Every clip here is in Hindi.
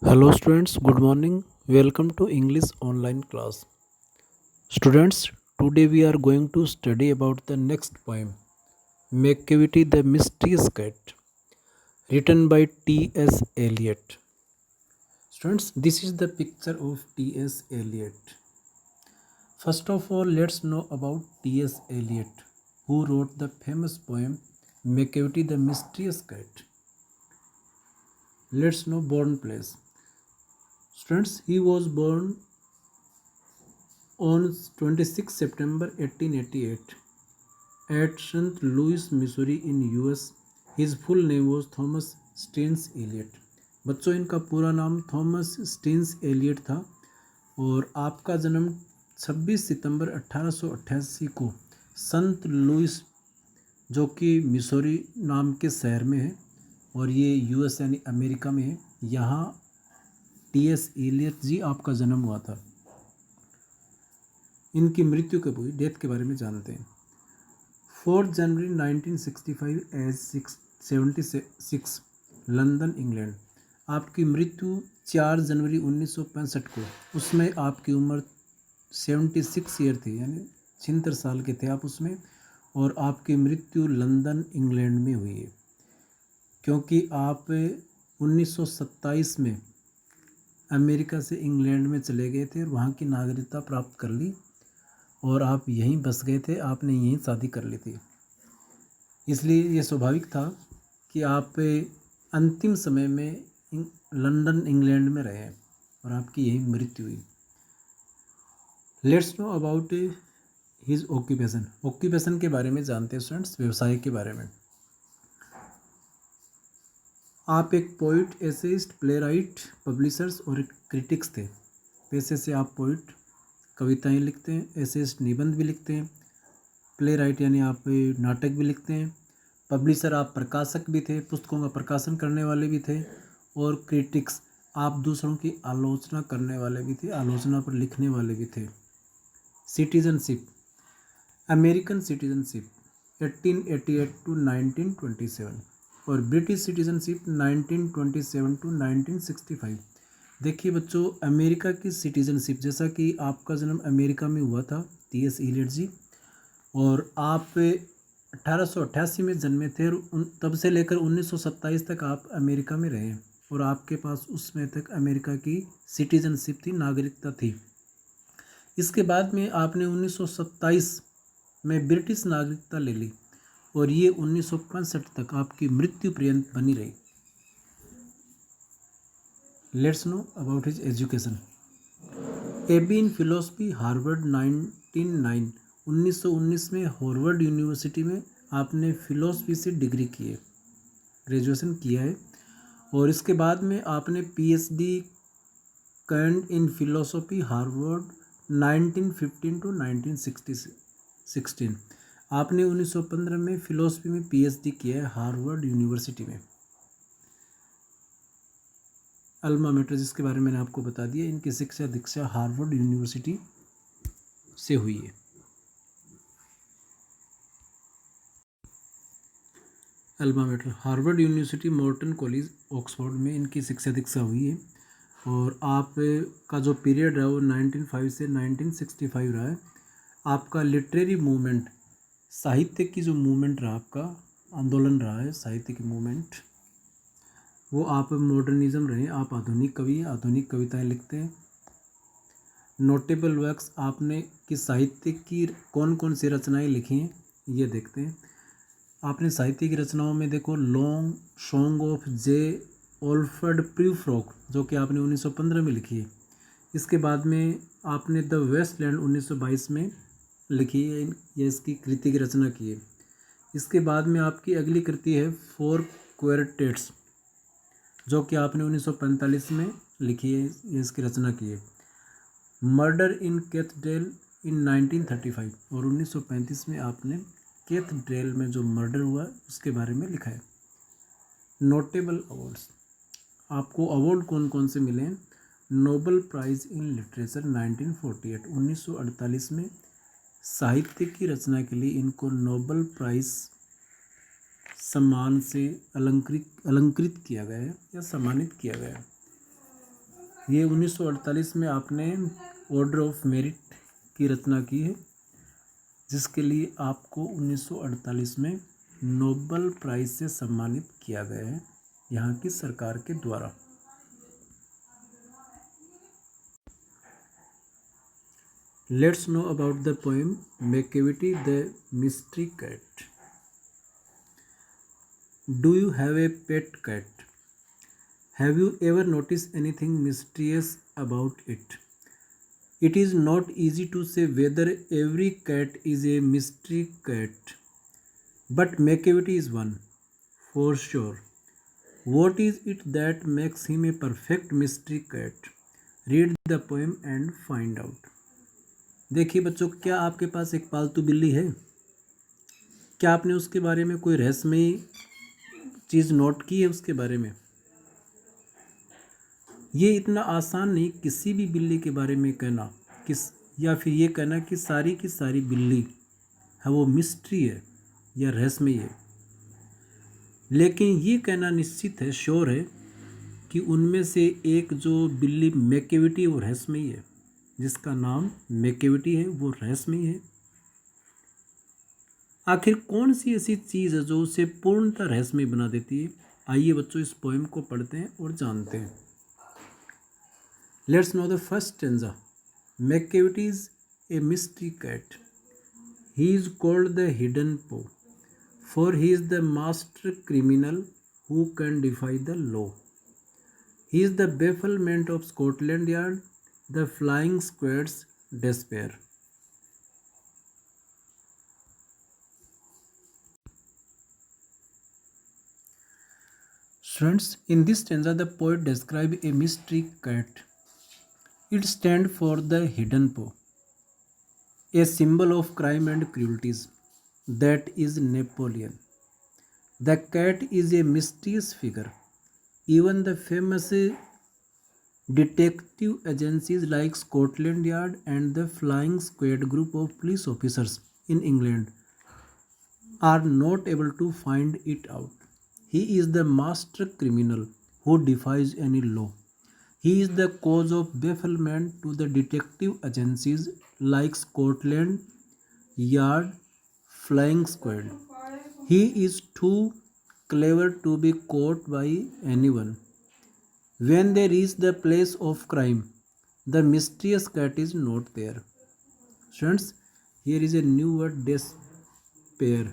Hello students, good morning. Welcome to English online class. Students, today we are going to study about the next poem, Macavity the Mysterious Cat, written by T.S. Eliot. Students, this is the picture of T.S. Eliot. First of all, let's know about T.S. Eliot, who wrote the famous poem Macavity the Mysterious Cat. Let's know born place. Students, he was born on 26 September 1888 at St. Louis, Missouri in US. His full name was Thomas Staines Eliot. बच्चों, इनका पूरा नाम थॉमस स्टीन्स एलियट था और आपका जन्म 26 सितंबर 1888 को संत लुइस, जो कि मिसौरी नाम के शहर में है और ये यूएस यानी अमेरिका में है, यहाँ टीएस एलियट जी आपका जन्म हुआ था। इनकी मृत्यु कब हुई, डेथ के बारे में जानते हैं। 4 जनवरी 1965 एज 76 लंदन इंग्लैंड। आपकी मृत्यु 4 जनवरी 1965 को, उसमें आपकी उम्र 76 ईयर थी, यानी 76 साल के थे आप उसमें, और आपकी मृत्यु लंदन इंग्लैंड में हुई है क्योंकि आप 1927 में अमेरिका से इंग्लैंड में चले गए थे और वहाँ की नागरिकता प्राप्त कर ली और आप यहीं बस गए थे, आपने यहीं शादी कर ली थी। इसलिए ये स्वाभाविक था कि आप अंतिम समय में लंदन इंग्लैंड में रहे और आपकी यही मृत्यु हुई। Let's know about his occupation. Occupation के बारे में जानते हैं स्टूडेंट्स, व्यवसाय के बारे में। आप एक पोइट, एसेइस्ट, प्लेराइट, पब्लिशर्स और क्रिटिक्स थे। पैसे से आप पोइट, कविताएं लिखते हैं, एसेइस्ट निबंध भी लिखते हैं, प्लेराइट यानी आप नाटक भी लिखते हैं, पब्लिशर आप प्रकाशक भी थे, पुस्तकों का प्रकाशन करने वाले भी थे, और क्रिटिक्स आप दूसरों की आलोचना करने वाले भी थे, आलोचना पर लिखने वाले भी थे। सिटीजनशिप, अमेरिकन सिटीजनशिप 1888 टू 1927 और ब्रिटिश सिटीजनशिप 1927 टू 1965। देखिए बच्चों, अमेरिका की सिटीजनशिप, जैसा कि आपका जन्म अमेरिका में हुआ था टीएस एलियट जी, और आप 1888 में जन्मे थे और तब से लेकर 1927 तक आप अमेरिका में रहे और आपके पास उस समय तक अमेरिका की सिटीजनशिप थी, नागरिकता थी। इसके बाद में आपने 1927 में ब्रिटिश नागरिकता ले ली और ये 1965 तक आपकी मृत्यु पर्यंत बनी रही। Let's know about his education. AB in philosophy, Harvard 1919 में हार्वर्ड यूनिवर्सिटी में आपने फिलोसफी से डिग्री की है, ग्रेजुएशन किया है, और इसके बाद में आपने पीएचडी कर्न इन फिलोसफी, हार्वर्ड 1915 टू 1916। आपने 1915 में फिलोसफी में पीएचडी किया है हार्वर्ड यूनिवर्सिटी में। अल्मा मैटर, जिसके बारे में मैंने आपको बता दिया, इनकी शिक्षा दीक्षा हार्वर्ड यूनिवर्सिटी से हुई है। Alma mater, Harvard university, Merton college, Oxford में इनकी शिक्षा दीक्षा हुई है, और आप का जो पीरियड रहा वो 1905 से 1965 रहा है। आपका लिटरेरी मूवमेंट, साहित्य की जो मूवमेंट रहा, आपका आंदोलन रहा है साहित्य की मूवमेंट, वो आप मॉडर्निज्म रहे, आप आधुनिक कवि, आधुनिक कविताएं लिखते हैं। नोटेबल वर्क्स, आपने किस साहित्य की कौन कौन सी रचनाएं लिखी हैं ये देखते हैं। आपने साहित्य की रचनाओं में देखो लॉन्ग सॉन्ग ऑफ जे ओल्फ्रेड प्रीफ्रॉक, जो कि आपने 1915 में लिखी है। इसके बाद में आपने द वेस्टलैंड 1922 में लिखी है, ये इसकी कृति की रचना की है। इसके बाद में आपकी अगली कृति है फोर क्वार्टेट्स, जो कि आपने 1945 में लिखी है, ये इसकी रचना की है। मर्डर इन कैथेड्रल इन 1935 और 1935 में आपने कैथेड्रल में जो मर्डर हुआ उसके बारे में लिखा है। नोटेबल अवार्ड्स, आपको अवार्ड कौन कौन से मिले हैं। नोबेल प्राइज़ इन लिटरेचर 1948, 1948 में साहित्य की रचना के लिए इनको नोबेल प्राइज़ सम्मान से अलंकृत किया गया है या सम्मानित किया गया है। ये 1948 में आपने ऑर्डर ऑफ मेरिट की रचना की है, जिसके लिए आपको 1948 में नोबेल प्राइज़ से सम्मानित किया गया है यहाँ की सरकार के द्वारा। Let's know about the poem Macavity the mystery cat. Do you have a pet cat? Have you ever notice anything mysterious about it? It is not easy to say whether every cat is a mystery cat, but McCavity is one, for sure. What is it that makes him a perfect mystery cat? Read the poem and find out. देखिए बच्चों, क्या आपके पास एक पालतू बिल्ली है? क्या आपने उसके बारे में कोई रहस्यमयी चीज़ नोट की है उसके बारे में? ये इतना आसान नहीं किसी भी बिल्ली के बारे में कहना या फिर ये कहना कि सारी की सारी बिल्ली है वो मिस्ट्री है या रहस्यमयी है, लेकिन ये कहना निश्चित है, श्योर है कि उनमें से एक जो बिल्ली मैकेविटी वो रहस्यमयी है, जिसका नाम मैकेविटी है वो रहस्यमयी है। आखिर कौन सी ऐसी चीज़ है जो उसे पूर्णतः रहस्यमयी बना देती है? आइए बच्चों इस पोएम को पढ़ते हैं और जानते हैं। Let's know the first stanza. McCavity is a mystery cat. He is called the hidden paw, for he is the master criminal who can defy the law. He is the bafflement of Scotland Yard, the flying squad's despair. Students, in this stanza the poet describes a mystery cat. It stands for the hidden paw, a symbol of crime and cruelties. That is Napoleon. The cat is a mysterious figure. Even the famous detective agencies like Scotland Yard and the Flying Squad group of police officers in England are not able to find it out. He is the master criminal who defies any law. He is the cause of bafflement to the detective agencies like Scotland Yard, Flying Squad. He is too clever to be caught by anyone. When they reach the place of crime, the mysterious cat is not there. Students, here is a new word, despair.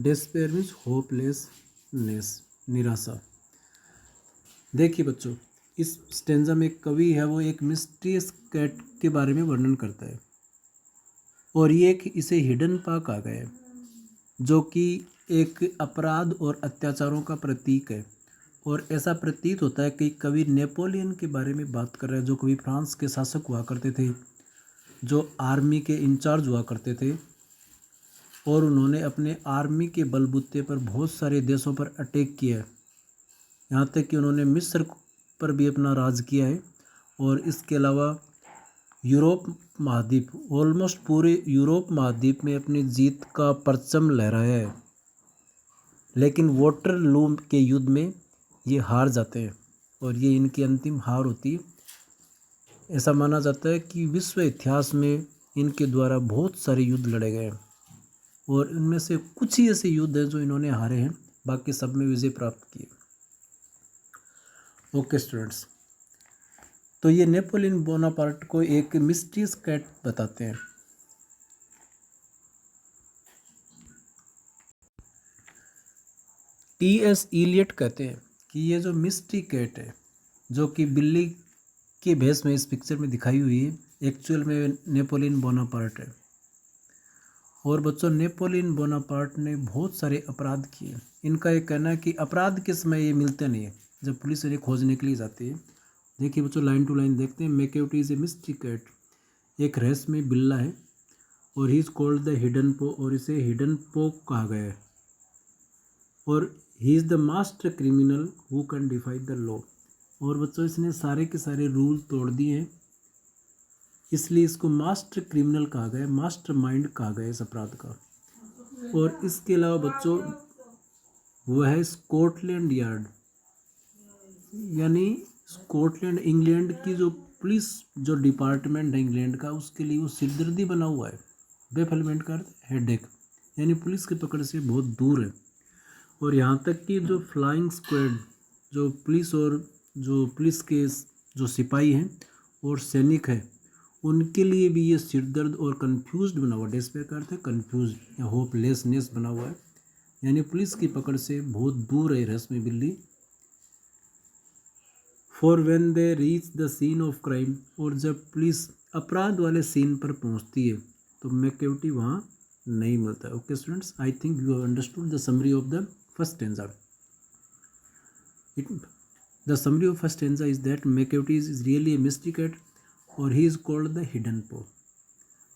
Despair means hopelessness, निराशा। देखिए बच्चों, इस स्टेंजा में कवि है वो एक मिस्टीरियस कैट के बारे में वर्णन करता है, और ये एक इसे हिडन पा कहा गया है, जो कि एक अपराध और अत्याचारों का प्रतीक है। और ऐसा प्रतीत होता है कि कवि नेपोलियन के बारे में बात कर रहा है, जो कभी फ्रांस के शासक हुआ करते थे, जो आर्मी के इंचार्ज हुआ करते थे, और उन्होंने अपने आर्मी के बलबूते पर बहुत सारे देशों पर अटैक किया है, यहाँ तक कि उन्होंने मिस्र पर भी अपना राज किया है। और इसके अलावा यूरोप महाद्वीप, ऑलमोस्ट पूरे यूरोप महाद्वीप में अपनी जीत का परचम लहराया है, लेकिन वाटरलू के युद्ध में ये हार जाते हैं और ये इनकी अंतिम हार होती है। ऐसा माना जाता है कि विश्व इतिहास में इनके द्वारा बहुत सारे युद्ध लड़े गए हैं, और इनमें से कुछ ही ऐसे युद्ध हैं जो इन्होंने हारे हैं, बाकी सब में विजय प्राप्त किए। ओके स्टूडेंट्स, तो ये नेपोलियन बोनापार्ट को एक मिस्टीरियस कैट बताते हैं। T.S. इलियट कहते हैं कि ये जो मिस्ट्री कैट है, जो कि बिल्ली के भेष में इस पिक्चर में दिखाई हुई है, एक्चुअल में नेपोलियन बोनापार्ट है। और बच्चों, नेपोलियन बोनापार्ट ने बहुत सारे अपराध किए। इनका ये कहना है कि अपराध के समय ये मिलते नहीं है, जब पुलिस इन्हें खोजने के लिए जाती है। देखिए बच्चों, लाइन टू लाइन देखते हैं। Macavity is a mystery cat, एक रहस्यमय बिल्ला है, और he is called the hidden paw, और इसे हिडन पो कहा गया है। और he is the master criminal who can defy the law. और बच्चों, इसने सारे के सारे रूल तोड़ दिए हैं, इसलिए इसको मास्टर क्रिमिनल कहा गया, मास्टर माइंड कहा गया इस अपराध का। और इसके अलावा बच्चों, वह है स्कॉटलैंड यार्ड, यानी स्कॉटलैंड इंग्लैंड की जो पुलिस जो डिपार्टमेंट है इंग्लैंड का, उसके लिए वो सिरदर्दी बना हुआ है। बेफलमेंट का हेडेक, यानी पुलिस की पकड़ से बहुत दूर है। और यहाँ तक कि जो फ्लाइंग स्क्वाड, जो पुलिस और जो पुलिस के जो सिपाही हैं और सैनिक हैं, उनके लिए भी ये सिरदर्द और कंफ्यूज्ड बना हुआ, डिस्पेयर का अर्थ है कंफ्यूज या होपलेसनेस बना हुआ है। यानी पुलिस की पकड़ से बहुत दूर है रश्मि बिल्ली। For when they reach the scene of crime, और जब पुलिस अपराध वाले सीन पर पहुंचती है तो मैकेविटी वहाँ नहीं मिलता। Okay students, I think you have understood the summary of the first stanza. The summary of first stanza is that Macavity is really a mystery cat, or he is called the hidden paw,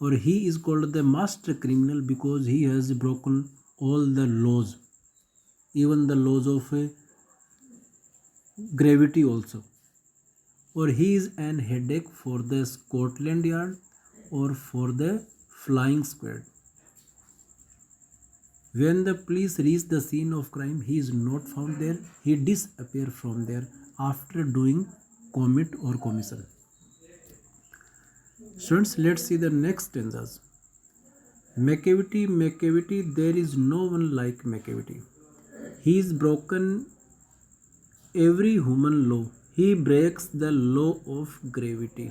or he is called the master criminal because he has broken all the laws, even the laws of gravity also, or he is an headache for the Scotland Yard or for the flying squad. When the police reach the scene of crime, he is not found there. He disappears from there after doing commit or commission. Students, let's see the next stanzas. Macavity, Macavity, there is no one like Macavity. He is broken every human law. He breaks the law of gravity.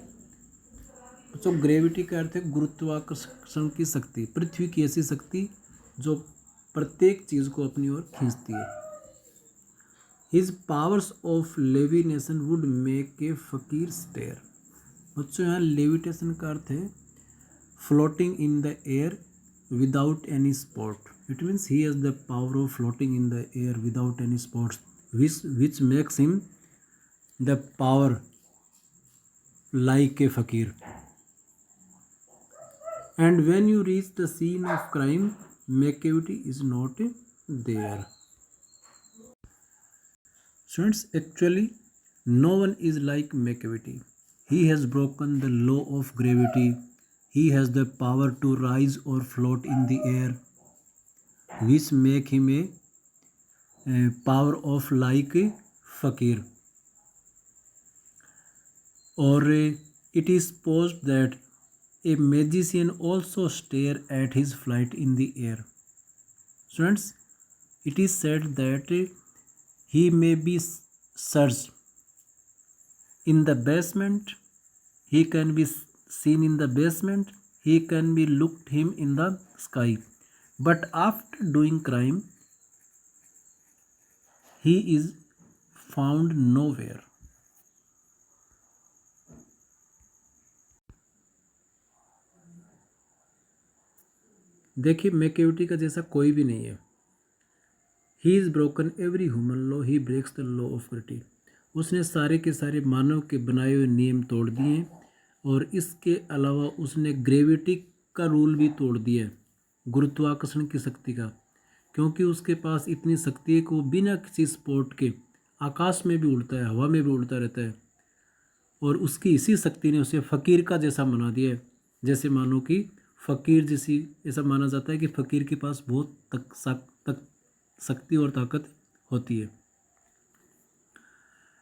तो ग्रेविटी का अर्थ है गुरुत्वाकर्षण की शक्ति, पृथ्वी की ऐसी शक्ति जो प्रत्येक चीज को अपनी ओर खींचती है। His powers of levitation would make a फकीर stare. बच्चों यहाँ लेविटेशन का अर्थ है floating in the air without any support. It means he has the power of floating in the air without any supports, which makes him the power like a fakir. And when you reach the scene of crime, Macavity is not there. Students, actually, no one is like Macavity. He has broken the law of gravity. He has the power to rise or float in the air, which make him a power of like a fakir. Or it is supposed that a magician also stare at his flight in the air. Students, it is said that he may be searched in the basement, he can be seen in the basement, he can be looked him in the sky, but after doing crime he is found nowhere. देखिए, मैकेविटी का जैसा कोई भी नहीं है। He is broken every human law, he breaks the law of gravity. उसने सारे के सारे मानव के बनाए हुए नियम तोड़ दिए और इसके अलावा उसने ग्रेविटी का रूल भी तोड़ दिया है, गुरुत्वाकर्षण की शक्ति का, क्योंकि उसके पास इतनी शक्ति है कि वो बिना किसी सपोर्ट के आकाश में भी उड़ता है, हवा में भी उड़ता रहता है। और उसकी इसी शक्ति ने उसे फ़कीर का जैसा बना दिया है। जैसे मानो कि फ़कीर जैसी, ऐसा माना जाता है कि फ़कीर के पास बहुत तक शक्ति और ताकत होती है।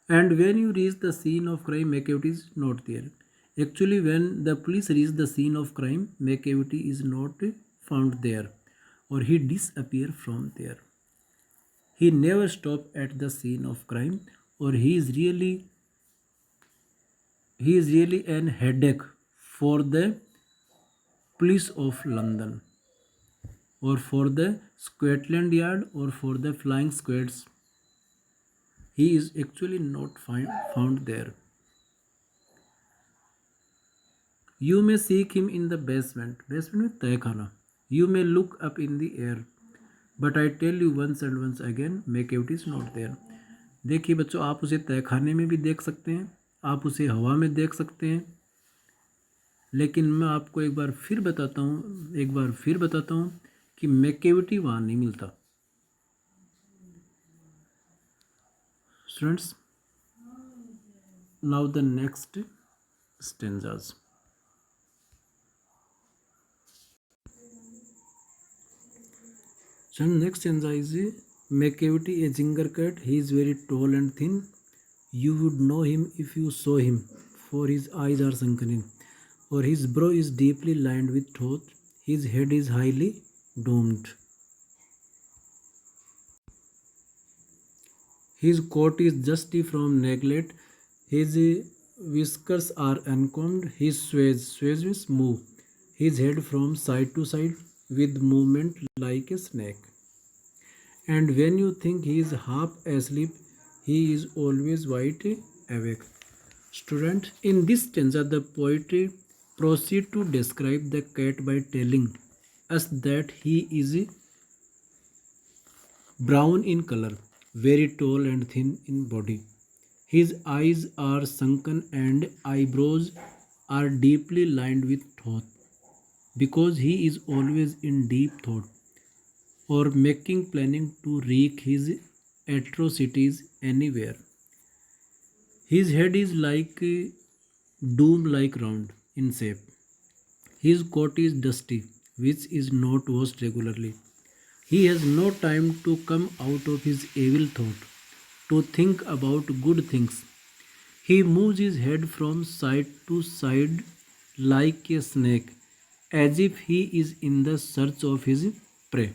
And when you reach the scene of crime, Macavity is not there. Actually, when the police reach the scene of crime, Macavity is not found there, or he disappear from there. He never stop at the scene of crime, or he is really an headache for the police of London, or for the Scotland Yard, or for the flying squads. He is actually not found there. You may seek him in the basement. Basement में तहखाना. You may look up in the air. But I tell you once and once again, Macavity is not there. देखिए बच्चों, आप उसे तहखाने में भी देख सकते हैं, आप उसे हवा में देख सकते हैं, लेकिन मैं आपको एक बार फिर बताता हूँ कि Macavity वहाँ नहीं मिलता। Students, now the next stanzas. So next stanza is Macavity, a ginger cat. He is very tall and thin. You would know him if you saw him, for his eyes are sunken in, or his brow is deeply lined with thought, his head is highly domed. His coat is dusty from neglect, his whiskers are uncombed, his sways move, his head from side to side with movement like a snake. And when you think he is half asleep, he is always wide awake. Student, in this stanza, the poet proceeds to describe the cat by telling us that he is brown in color, very tall and thin in body. His eyes are sunken and eyebrows are deeply lined with thought, because he is always in deep thought or making planning to wreak his atrocities anywhere. His head is like a dome like round in shape. His coat is dusty, which is not washed regularly. He has no time to come out of his evil thought, to think about good things. He moves his head from side to side like a snake, as if he is in the search of his prey.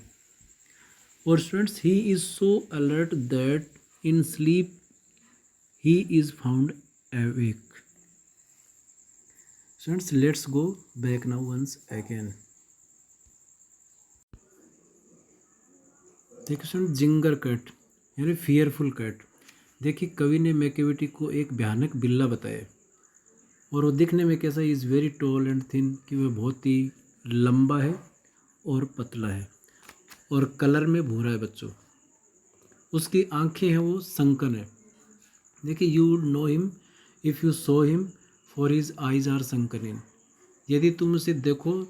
Or students, he is so alert that in sleep he is found awake. Students, let's go back now once again. देखिए स्टूडेंट, जिंगर कैट यानी फियरफुल कैट। देखिए कवि ने मैकेविटी को एक भयानक बिल्ला बताया, और वो दिखने में कैसा, is very tall and thin, कि वह बहुत ही लंबा है और पतला है, और कलर में भूरा है बच्चों। उसकी आंखें हैं वो संकन है। देखिए, you would know him if you saw him, for his eyes are sunken in. यदि तुम उसे देखो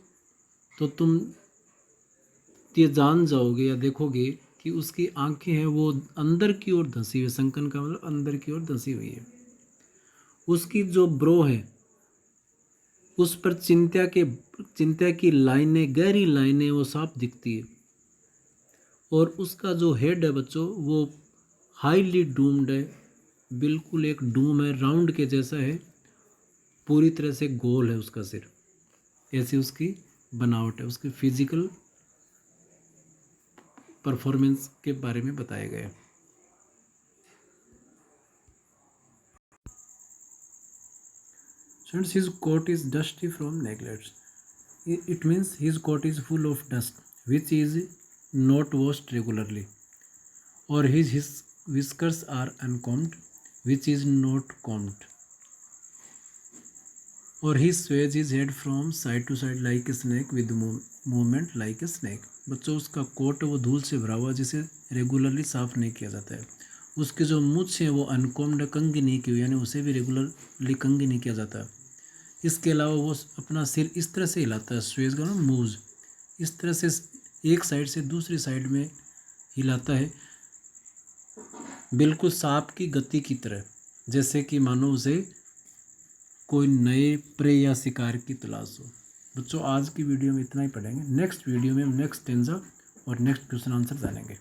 तो तुम ये जान जाओगे या देखोगे कि उसकी आंखें हैं वो अंदर की ओर धंसी हुई। संकन का मतलब अंदर की ओर धंसी हुई है। उसकी जो ब्रो है उस पर चिंता की लाइनें, गहरी लाइनें वो साफ दिखती है। और उसका जो हेड है बच्चों वो हाईली डूम्ड है, बिल्कुल एक डूम है, राउंड के जैसा है, पूरी तरह से गोल है उसका सिर। ऐसी उसकी बनावट है। उसके फिजिकल परफॉर्मेंस के बारे में बताया गया है। Since his coat is dusty from neglect, it means his coat is full of dust, which is not washed regularly, or his whiskers are uncombed, which is not combed, or he sways his head from side to side like a snake with movement like a snake। बच्चों, उसका कोट वो धूल से भरा हुआ, जिसे रेगुलरली साफ नहीं किया जाता है। उसके जो मूछ हैं वो अनकॉम्ड, कंघी नहीं की हुई, यानी उसे भी रेगुलरली कंघी नहीं किया जाता। इसके अलावा वो अपना सिर इस तरह से हिलाता है, स्वेज का ना मूव्स, इस तरह से एक साइड से दूसरी साइड में हिलाता है, बिल्कुल सांप की गति की तरह, जैसे कि मानो उसे कोई नए प्रे या शिकार की तलाश हो। बच्चों, आज की वीडियो में इतना ही पढ़ेंगे। नेक्स्ट वीडियो में हम नेक्स्ट स्टेंजा और नेक्स्ट क्वेश्चन आंसर जानेंगे।